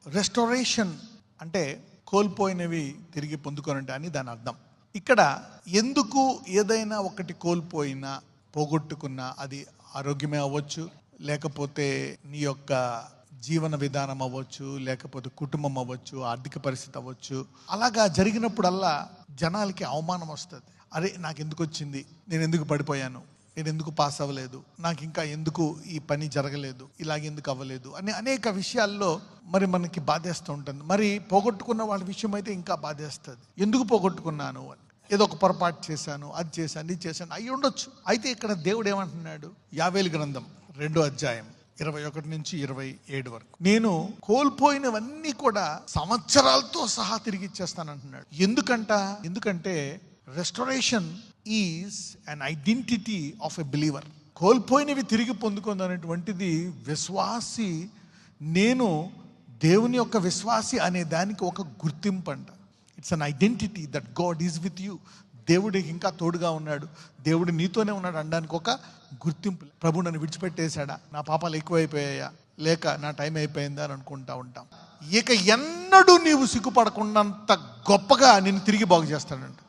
Restoration అంటే కోల్పోయినవి తిరిగి పొందుకోనంటే అని దాని అర్థం. ఇక్కడ ఎందుకు ఏదైనా ఒకటి కోల్పోయినా పోగొట్టుకున్నా, అది ఆరోగ్యమే అవ్వచ్చు, లేకపోతే నీ యొక్క జీవన విధానం అవ్వచ్చు, లేకపోతే కుటుంబం అవ్వచ్చు, ఆర్థిక పరిస్థితి అవ్వచ్చు. అలాగా జరిగినప్పుడల్లా జనాలకి అవమానం వస్తుంది. అరే నాకు ఎందుకు వచ్చింది, నేను ఎందుకు పడిపోయాను, నేను ఎందుకు పాస్ అవ్వలేదు, నాకు ఇంకా ఎందుకు ఈ పని జరగలేదు, ఇలాగెందుకు అవ్వలేదు అని అనేక విషయాల్లో మరి మనకి బాధేస్తూ ఉంటుంది. మరి పోగొట్టుకున్న వాళ్ళ విషయం అయితే ఇంకా బాధేస్తుంది. ఎందుకు పోగొట్టుకున్నాను అని, ఏదో ఒక పొరపాటు చేశాను, అది చేశాను, ఇది చేశాను అయి ఉండొచ్చు. అయితే ఇక్కడ దేవుడు ఏమంటున్నాడు, యావేలు గ్రంథం 2వ అధ్యాయం 21 నుంచి 27 వరకు, నేను కోల్పోయినవన్నీ కూడా సంవత్సరాలతో సహా తిరిగి ఇచ్చేస్తాను అంటున్నాడు. ఎందుకంటే restoration is an identity of a believer. కోల్పోయినవి తిరిగి పొందుకుందనేటువంటిది విశ్వాసి, నేను దేవుని యొక్క విశ్వాసి అనే దానికి ఒక గుర్తింపు అంట. It's an identity that God is with you. దేవుడికి ఇంకా తోడుగా ఉన్నాడు, దేవుడు నీతోనే ఉన్నాడు అనడానికి ఒక గుర్తింపు. ప్రభు నన్ను విడిచిపెట్టేశాడా, నా పాపాలు ఎక్కువైపోయాయా, లేక నా టైం అయిపోయిందా అని అనుకుంటా ఉంటాం. ఇక ఎన్నడూ నీవు సిగ్గుపడకుండాంత గొప్పగా నిన్ను తిరిగి బాగు చేస్తాడంట.